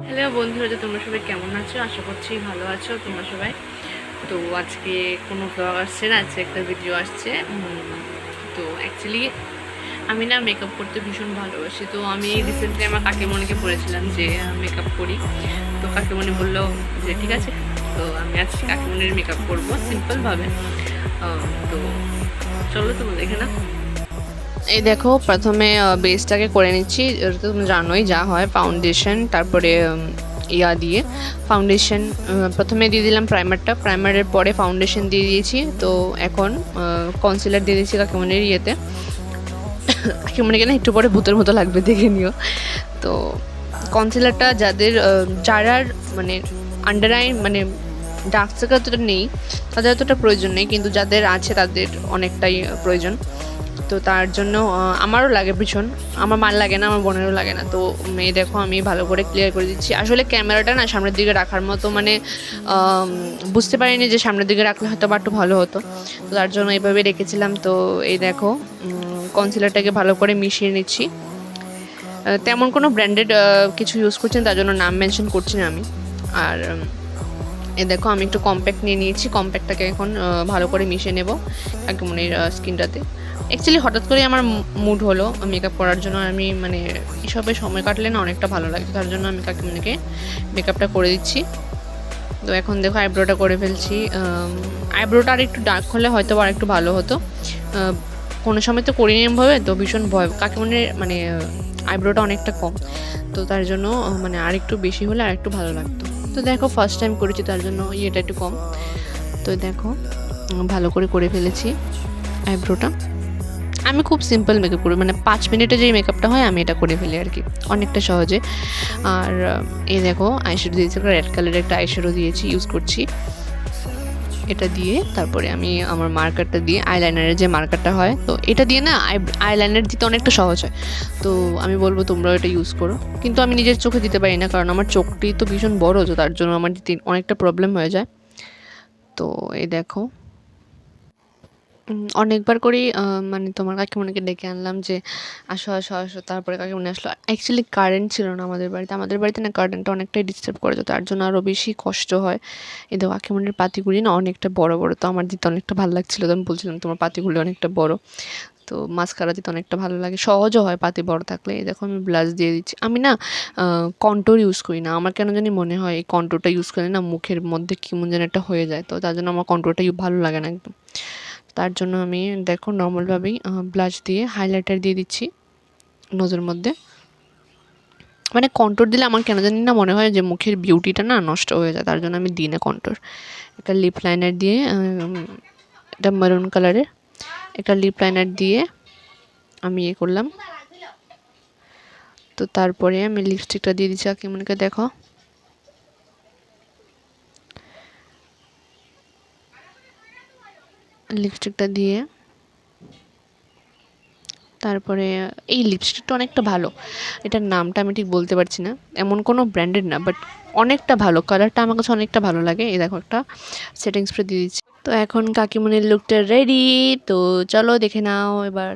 Hello বন্ধুরা, যে তোমরা সবাই কেমন আছো? আশা করছি ভালো আছো তোমরা সবাই। তো আজকে কোনো ব্লগ আসছে না, আজকে একটা ভিডিও আসছে। তো অ্যাকচুয়ালি আমি না মেকআপ করতে ভীষণ ভালোবাসি। তো আমি রিসেন্টলি আমার কাকিমণিকে বলেছিলাম যে মেকআপ করি। তো কাকিমণি বললো যে ঠিক আছে। তো আমি আজকে কাকিমণির মেকআপ করবো সিম্পলভাবে। তো চলো তোমরা দেখে না। এই দেখো, প্রথমে বেসটাকে করে নিচ্ছি। এটা তো তুমি জানোই যা হয়, ফাউন্ডেশন, তারপরে ইয়া দিয়ে ফাউন্ডেশন প্রথমে দিয়ে দিলাম প্রাইমারের পরে ফাউন্ডেশন দিয়ে দিয়েছি। তো এখন কনসিলার দিয়ে দিয়েছি কাকিমণির ইয়েতে। কাকিমণিকে না একটু পরে ভূতের মতো লাগবে, দেখে নিও। তো কনসিলারটা যারা মানে আন্ডার আই মানে ডার্ক সার্কেল অতটা নেই, তাদের অতটা প্রয়োজন নেই, কিন্তু যাদের আছে তাদের অনেকটাই প্রয়োজন। তো তার জন্য আমারও লাগে ভীষণ। আমার মার লাগে না, আমার বোনেরও লাগে না। তো মেয়ে দেখো, আমি ভালো করে ক্লিয়ার করে দিচ্ছি। আসলে ক্যামেরাটা না সামনের দিকে রাখার মতো মানে বুঝতে পারিনি যে সামনের দিকে রাখলে হয়তো বা একটু ভালো হতো। তো তার জন্য এইভাবে রেখেছিলাম। তো এই দেখো, কনসিলারটাকে ভালো করে মিশিয়ে নিচ্ছি। তেমন কোনো ব্র্যান্ডেড কিছু ইউজ করছি না, তার জন্য নাম মেনশন করছি না আমি। আর এ দেখো, আমি একটু কম্প্যাক্ট নিয়ে নিয়েছি। কম্প্যাক্টটাকে এখন ভালো করে মিশিয়ে নেব কাকিমণির স্কিনটাতে। অ্যাকচুয়ালি হঠাৎ করে আমার মুড হলো মেকআপ করার জন্য। আমি মানে এসবে সময় কাটলে না অনেকটা ভালো লাগে, তার জন্য আমি কাকিমণিকে মেকআপটা করে দিচ্ছি। তো এখন দেখো, আইব্রোটা করে ফেলছি। আইব্রোটা আর একটু ডার্ক হলে হয়তো আর একটু ভালো হতো। কোনো সময় তো করিনি এমনভাবে, তো ভীষণ ভয়। কাকিমণির মানে আইব্রোটা অনেকটা কম, তো তার জন্য মানে আর একটু বেশি হলে আর একটু ভালো লাগতো। তো দেখো, ফার্স্ট টাইম করেছি, তার জন্য ইয়েটা একটু কম। তো দেখো, ভালো করে ফেলেছি আইব্রোটা। আমি খুব সিম্পল মেকআপ করি, মানে 5 মিনিটে যেই মেকআপটা হয় আমি এটা করে ফেলি আর কি, অনেকটা সহজে। আর এই দেখো, আইশ্যাডো দিয়েছি, রেড কালারের একটা আইশ্যাডো দিয়েছি, ইউজ করছি। এটা দিয়ে তারপরে আমি আমার মার্কারটা দিয়ে, আইলাইনারের যে মার্কারটা হয়, তো এটা দিয়ে না আইলাইনার দিতে অনেকটা সহজ হয়। তো আমি বলবো তোমরাও এটা ইউজ করো। কিন্তু আমি নিজের চোখে দিতে পারি না, কারণ আমার চোখটি তো ভীষণ বড়, তো তার জন্য আমার দিতে অনেকটা প্রবলেম হয়ে যায়। তো এই দেখো, অনেকবার করেই মানে তোমার কাকিমণিকে ডেকে আনলাম যে আসো আসো আসো, তারপরে কাকিমণি আসলো। অ্যাকচুয়ালি কারেন্ট ছিল না আমাদের বাড়িতে না কারেন্টটা অনেকটাই ডিস্টার্ব করে, তো তার জন্য আরও বেশি কষ্ট হয়। এই দেখো, কাকিমণির পাতিগুলি না অনেকটা বড় বড়, তো আমার দিতে অনেকটা ভালো লাগছিলো। তো আমি বলছিলাম তোমার পাতিগুলি অনেকটা বড়, তো মাস্কারা দিতে অনেকটা ভালো লাগে, সহজও হয় পাতি বড় থাকলে। এই দেখো, আমি ব্লাশ দিয়ে দিচ্ছি। আমি না কন্ট্যুর ইউজ করি না, আমার কেন জানি মনে হয় এই কন্ট্যুরটা ইউজ করলে না মুখের মধ্যে কেমন যেন একটা হয়ে যায়, তো তার জন্য আমার কন্ট্যুরটা ভালো লাগে না একদম। তার জন্য আমি দেখো নর্মালভাবেই ব্লাশ দিয়ে হাইলাইটার দিয়ে দিচ্ছি নোজের মধ্যে। মানে কন্ট্যুর দিলে আমার কেন জানি না মনে হয় যে মুখের বিউটিটা না নষ্ট হয়ে যায়, তার জন্য আমি দিই না কন্ট্যুর। একটা লিপ লাইনার দিয়ে, এটা মেরুন কালারের একটা লিপ লাইনার দিয়ে আমি করলাম। তো তারপরে আমি লিপস্টিকটা দিয়ে দিচ্ছি কাকিমণিকে, দেখো। লিপস্টিকটা দিয়ে তারপরে এই লিপস্টিকটা অনেকটা ভালো, এটার নামটা আমি ঠিক বলতে পারছি না, এমন কোনো ব্র্যান্ডেড না, বাট অনেকটা ভালো, কালারটা আমার কাছে অনেকটা ভালো লাগে। এই দেখো, একটা সেটিং স্প্রে দিয়ে দিচ্ছি। তো এখন কাকিমণির লুকটা রেডি, তো চলো দেখে নাও এবার।